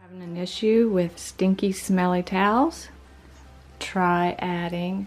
Having an issue with stinky, smelly towels? Try adding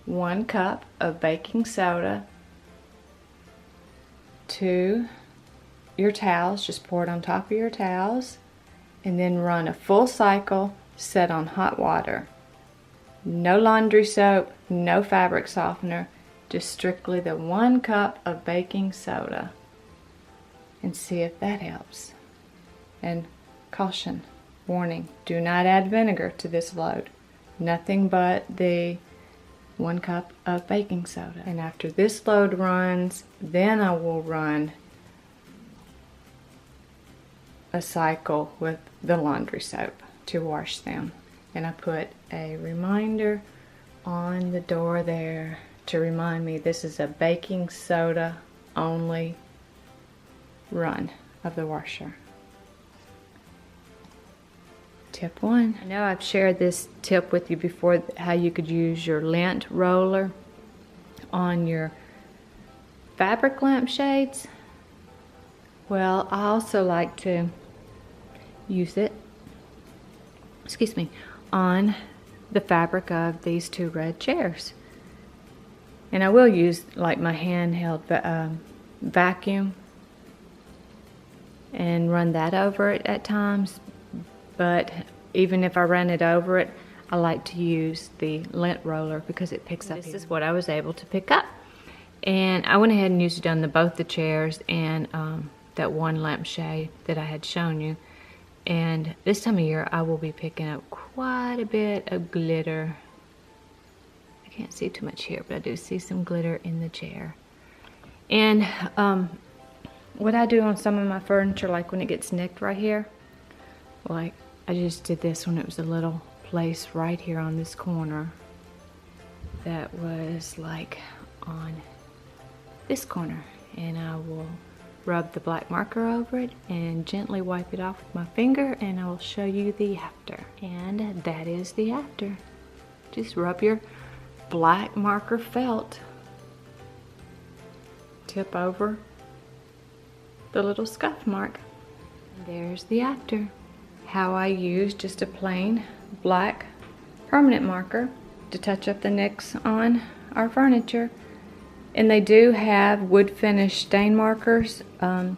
1 cup of baking soda to your towels. Just pour it on top of your towels and then run a full cycle set on hot water. No laundry soap, no fabric softener, just strictly the 1 cup of baking soda, and see if that helps. And caution, warning, do not add vinegar to this load. Nothing but the 1 cup of baking soda. And after this load runs, then I will run a cycle with the laundry soap to wash them. And I put a reminder on the door there to remind me this is a baking soda only run of the washer. Tip 1. I know I've shared this tip with you before, how you could use your lint roller on your fabric lampshades. Well, I also like to use it, on the fabric of these 2 red chairs. And I will use like my handheld vacuum and run that over it at times. But even if I run it over it, I like to use the lint roller because it picks up. This is what I was able to pick up. And I went ahead and used it on both the chairs and that 1 lampshade that I had shown you. And this time of year, I will be picking up quite a bit of glitter. I can't see too much here, but I do see some glitter in the chair. And what I do on some of my furniture, like when it gets nicked right here, like I just did this when it was a little place right here on this corner that was like on this corner, and I will rub the black marker over it and gently wipe it off with my finger, and I will show you the after. And that is the after. Just rub your black marker felt tip over the little scuff mark. And there's the after. How I use just a plain black permanent marker to touch up the nicks on our furniture. And they do have wood finish stain markers. I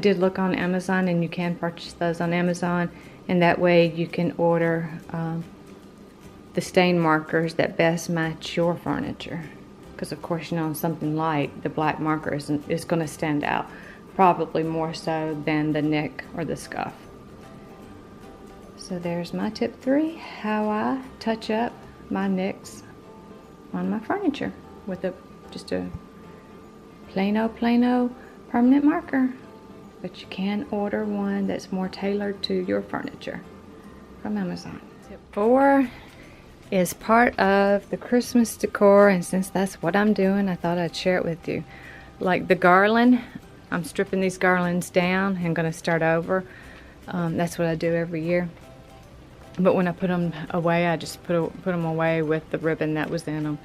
did look on Amazon, and you can purchase those on Amazon, and that way you can order the stain markers that best match your furniture. Because of course, you know, on something light, the black marker is going to stand out, probably more so than the nick or the scuff. So there's my tip 3, how I touch up my nicks on my furniture with just a plain old permanent marker. But you can order one that's more tailored to your furniture from Amazon. Tip 4 is part of the Christmas decor, and since that's what I'm doing, I thought I'd share it with you. Like the garland, I'm stripping these garlands down and going to start over. That's what I do every year. But when I put them away, I just put them away with the ribbon that was in them.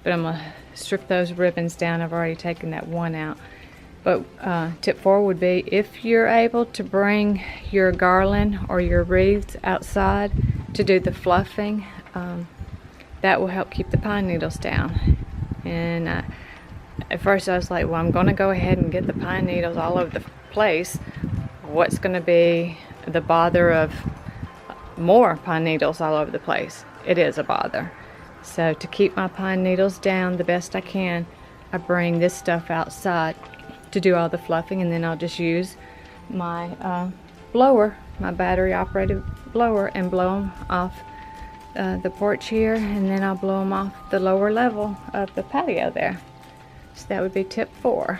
But I'm going to strip those ribbons down. I've already taken that one out. But tip 4 would be, if you're able to bring your garland or your wreaths outside to do the fluffing, that will help keep the pine needles down. And at first I was like, well, I'm going to go ahead and get the pine needles all over the place. What's going to be the bother of more pine needles all over the place? It is a bother. So to keep my pine needles down the best I can, I bring this stuff outside to do all the fluffing, and then I'll just use my blower, my battery operated blower, and blow them off the porch here, and then I'll blow them off the lower level of the patio there. So that would be tip 4.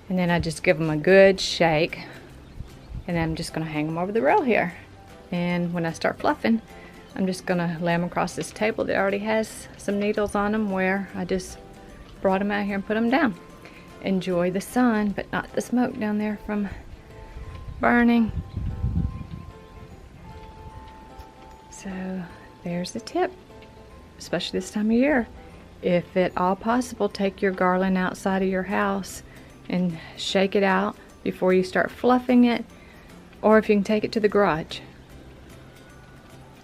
And then I just give them a good shake, and then I'm just going to hang them over the rail here. And when I start fluffing, I'm just going to lay them across this table that already has some needles on them, where I just brought them out here and put them down. Enjoy the sun, but not the smoke down there from burning. So there's the tip, especially this time of year. If at all possible, take your garland outside of your house and shake it out before you start fluffing it, or if you can take it to the garage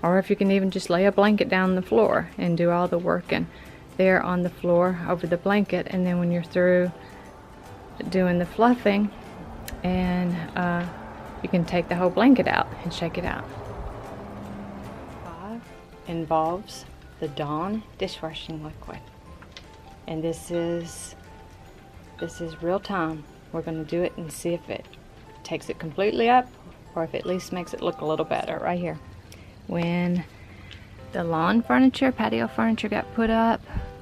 Or if you can even just lay a blanket down on the floor and do all the working there on the floor over the blanket, and then when you're through doing the fluffing, and you can take the whole blanket out and shake it out. 5 involves the Dawn dishwashing liquid, and this is real time. We're going to do it and see if it takes it completely up, or if it at least makes it look a little better. Right here, when the lawn furniture, patio furniture got put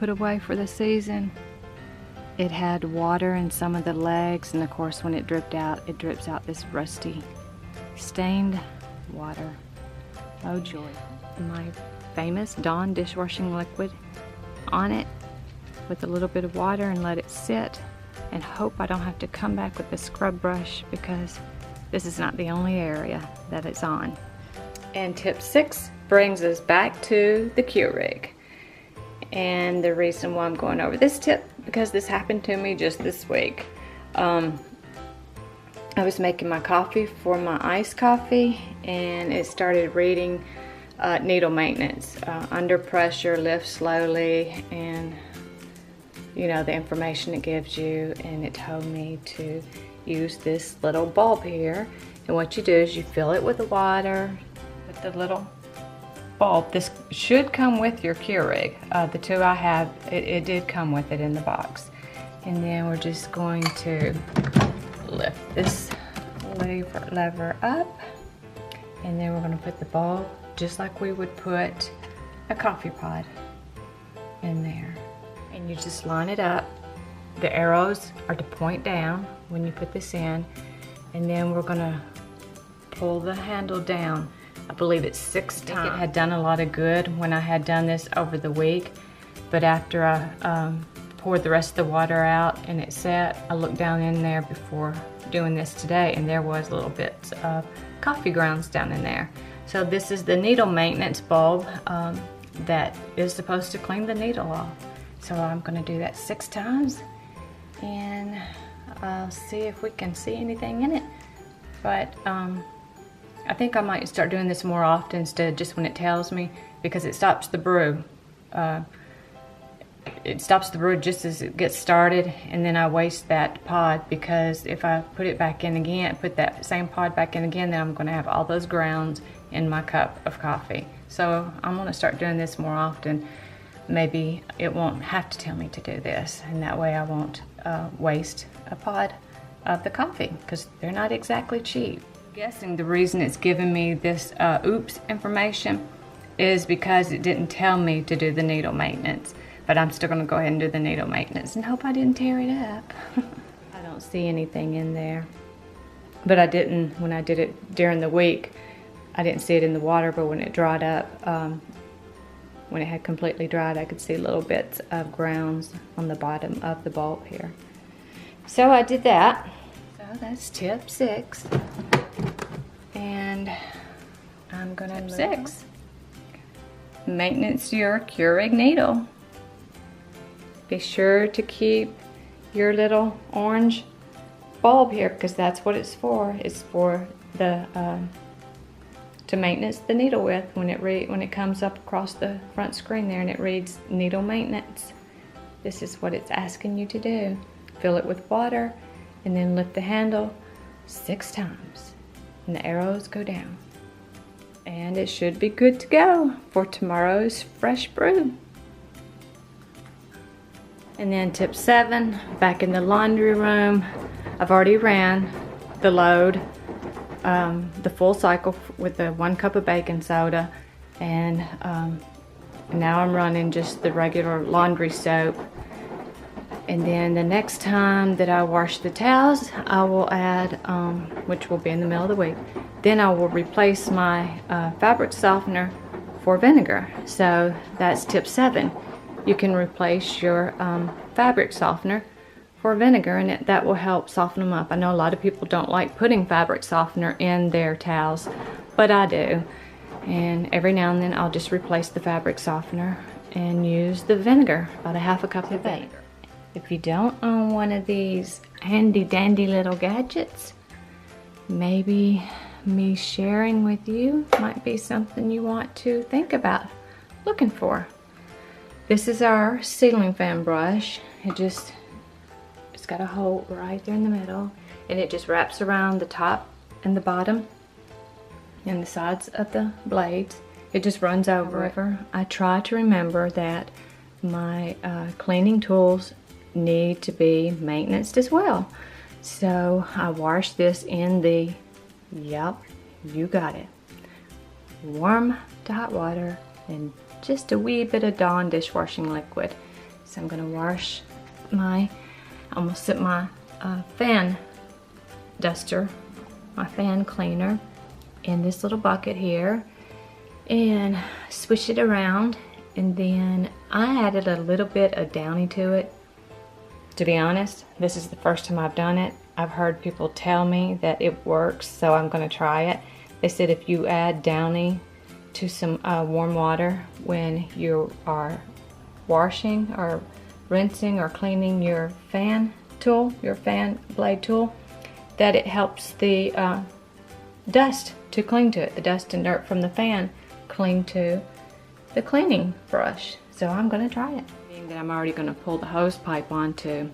away for the season, it had water in some of the legs, and of course when it dripped out, it drips out this rusty, stained water. Oh joy. My famous Dawn dishwashing liquid on it with a little bit of water, and let it sit, and hope I don't have to come back with the scrub brush, because this is not the only area that it's on. And tip 6 brings us back to the Keurig. And the reason why I'm going over this tip, because this happened to me just this week. I was making my coffee for my iced coffee, and it started reading needle maintenance, under pressure, lift slowly, and you know the information it gives you. And it told me to use this little bulb here, and what you do is you fill it with the water with the little bulb. This should come with your Keurig. The two I have, it did come with it in the box. And then we're just going to lift this lever up, and then we're going to put the bulb just like we would put a coffee pod in there. And you just line it up. The arrows are to point down when you put this in, and then we're going to pull the handle down. I believe it's 6 times. It had done a lot of good when I had done this over the week, but after I poured the rest of the water out and it set, I looked down in there before doing this today, and there was little bits of coffee grounds down in there. So this is the needle maintenance bulb that is supposed to clean the needle off. So I'm going to do that 6 times, and I'll see if we can see anything in it. But I think I might start doing this more often instead of just when it tells me, because it stops the brew. It stops the brew just as it gets started, and then I waste that pod, because if I put it back in again, put that same pod back in again, then I'm going to have all those grounds in my cup of coffee. So I'm going to start doing this more often. Maybe it won't have to tell me to do this, and that way I won't waste a pod of the coffee, because they're not exactly cheap. I'm guessing the reason it's giving me this oops information is because it didn't tell me to do the needle maintenance. But I'm still going to go ahead and do the needle maintenance and hope I didn't tear it up. I don't see anything in there. But I didn't, when I did it during the week, I didn't see it in the water, but when it dried up, when it had completely dried, I could see little bits of grounds on the bottom of the bulb here. So I did that. So that's tip 6. And I'm going to move 6. Maintenance your Keurig needle. Be sure to keep your little orange bulb here, because that's what it's for. It's for the to maintenance the needle with when it comes up across the front screen there and it reads needle maintenance. This is what it's asking you to do. Fill it with water and then lift the handle 6 times, and the arrows go down. And it should be good to go for tomorrow's fresh brew. And then tip 7, back in the laundry room, I've already ran the load, the full cycle with the 1 cup of baking soda, and now I'm running just the regular laundry soap. And then the next time that I wash the towels, I will add, which will be in the middle of the week, then I will replace my fabric softener for vinegar. So that's tip 7. You can replace your fabric softener for vinegar, and that will help soften them up. I know a lot of people don't like putting fabric softener in their towels, but I do. And every now and then I'll just replace the fabric softener and use the vinegar, about a half a cup of vinegar. If you don't own one of these handy dandy little gadgets, maybe me sharing with you might be something you want to think about looking for. This is our ceiling fan brush. It's got a hole right there in the middle, and it just wraps around the top and the bottom and the sides of the blades. It just runs over it. I try to remember that my cleaning tools need to be maintained as well. So I wash this in the, yep, you got it, warm to hot water and just a wee bit of Dawn dishwashing liquid. So I'm gonna wash my, I almost set my fan duster, my fan cleaner in this little bucket here and swish it around, and then I added a little bit of Downy to it. To be honest, this is the first time I've done it. I've heard people tell me that it works, so I'm gonna try it. They said if you add Downy to some warm water when you are washing or rinsing or cleaning your fan tool, your fan blade tool, that it helps the dust to cling to it. The dust and dirt from the fan cling to the cleaning brush. So I'm gonna try it. Being that I'm already gonna pull the hose pipe onto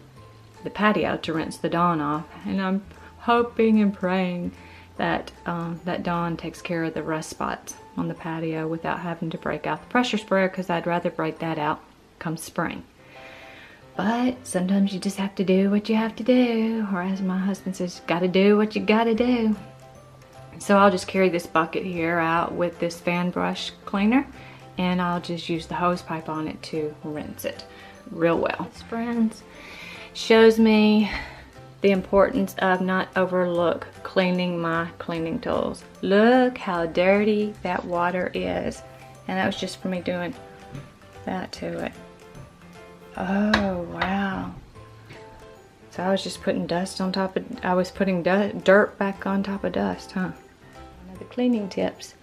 the patio to rinse the Dawn off, and I'm hoping and praying that that Dawn takes care of the rust spots on the patio without having to break out the pressure sprayer, because I'd rather break that out come spring. But sometimes you just have to do what you have to do, or as my husband says, you gotta do what you gotta do. So I'll just carry this bucket here out with this fan brush cleaner, and I'll just use the hose pipe on it to rinse it real well. This, friends, shows me the importance of not overlook cleaning my cleaning tools. Look how dirty that water is. And that was just for me doing that to it. Oh, wow. So I was just putting dust on top of, I was putting dirt back on top of dust, huh? One of the cleaning tips.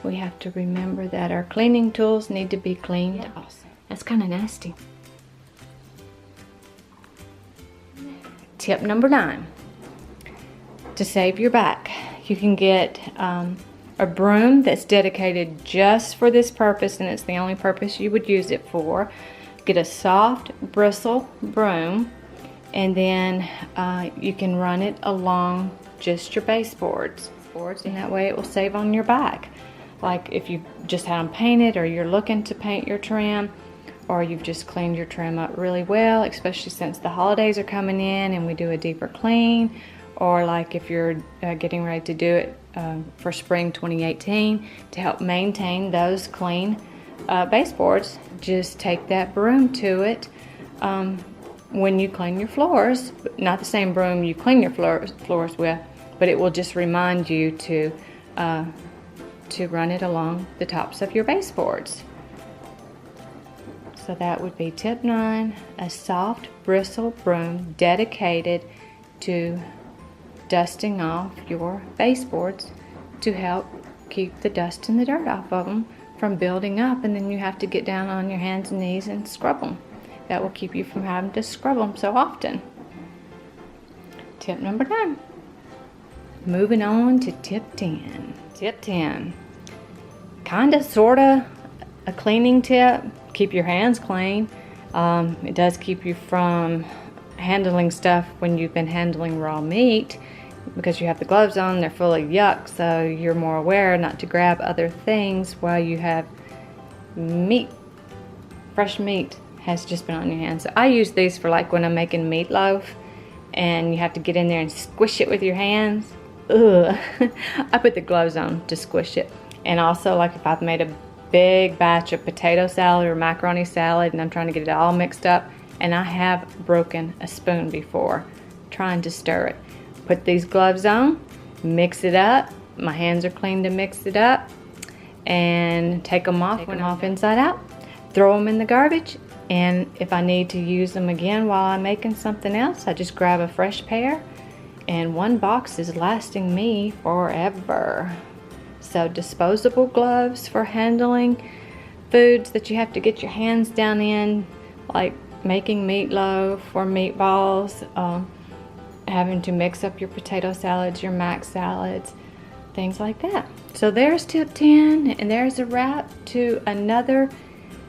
We have to remember that our cleaning tools need to be cleaned. Yeah. Also. That's kind of nasty. Tip number 9, to save your back. You can get a broom that's dedicated just for this purpose, and it's the only purpose you would use it for. Get a soft bristle broom, and then you can run it along just your baseboards, and that way it will save on your back. Like if you just had them painted, or you're looking to paint your trim, or you've just cleaned your trim up really well, especially since the holidays are coming in and we do a deeper clean, or like if you're getting ready to do it for spring 2018 to help maintain those clean baseboards, just take that broom to it when you clean your floors. Not the same broom you clean your floors with, but it will just remind you to run it along the tops of your baseboards. So that would be tip 9, a soft bristle broom dedicated to dusting off your baseboards to help keep the dust and the dirt off of them from building up, and then you have to get down on your hands and knees and scrub them. That will keep you from having to scrub them so often. Tip number 9. Moving on to tip 10. Tip 10. Kinda, sorta a cleaning tip. Keep your hands clean. It does keep you from handling stuff when you've been handling raw meat, because you have the gloves on, they're full of yuck, so you're more aware not to grab other things while you have meat, fresh meat has just been on your hands. So I use these for like when I'm making meatloaf and you have to get in there and squish it with your hands. Ugh. I put the gloves on to squish it. And also, like if I've made a big batch of potato salad or macaroni salad and I'm trying to get it all mixed up, and I have broken a spoon before trying to stir it. Put these gloves on, mix it up. My hands are clean to mix it up, and take them off inside out. Throw them in the garbage, and if I need to use them again while I'm making something else, I just grab a fresh pair, and one box is lasting me forever. So disposable gloves for handling foods that you have to get your hands down in, like making meatloaf or meatballs, having to mix up your potato salads, your mac salads, things like that. So there's tip 10, and there's a wrap to another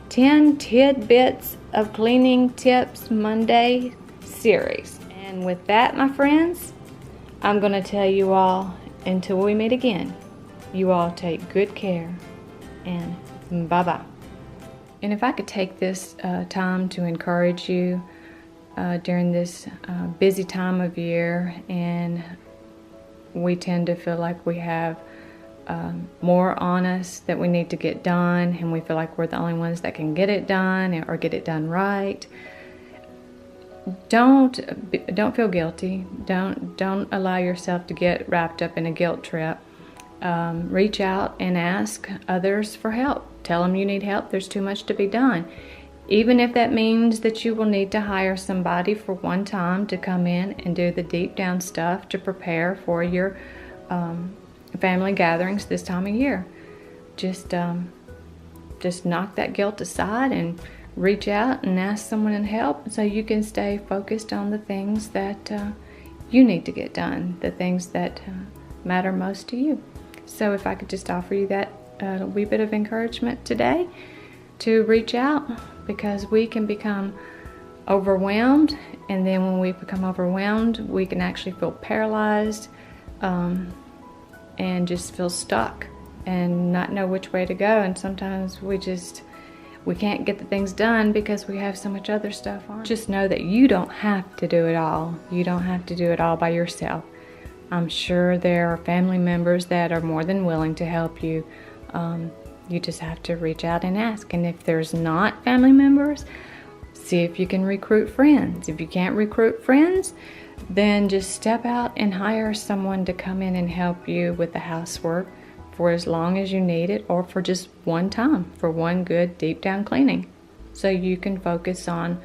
10 tidbits of cleaning tips Monday series. And with that, my friends, I'm going to tell you all, until we meet again, you all take good care, and bye-bye. And if I could take this time to encourage you during this busy time of year, and we tend to feel like we have more on us that we need to get done, and we feel like we're the only ones that can get it done or get it done right. Don't feel guilty. Don't allow yourself to get wrapped up in a guilt trip. Reach out and ask others for help. Tell them you need help. There's too much to be done. Even if that means that you will need to hire somebody for one time to come in and do the deep down stuff to prepare for your family gatherings this time of year. Just knock that guilt aside and reach out and ask someone to help, so you can stay focused on the things that you need to get done, the things that matter most to you. So if I could just offer you that wee bit of encouragement today to reach out, because we can become overwhelmed, and then when we become overwhelmed, we can actually feel paralyzed and just feel stuck and not know which way to go. And sometimes we can't get the things done because we have so much other stuff on. Just know that you don't have to do it all. You don't have to do it all by yourself. I'm sure there are family members that are more than willing to help you. You just have to reach out and ask. And if there's not family members, see if you can recruit friends. If you can't recruit friends, then just step out and hire someone to come in and help you with the housework for as long as you need it, or for just one time, for one good deep down cleaning, so you can focus on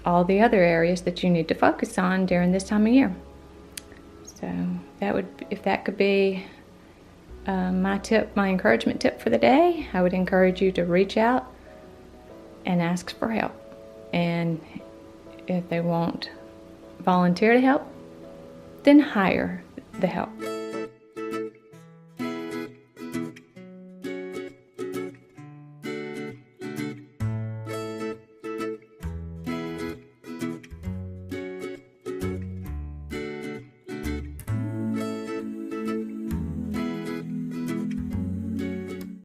all the other areas that you need to focus on during this time of year. So if that could be my encouragement tip for the day, I would encourage you to reach out and ask for help. And if they won't volunteer to help, then hire the help.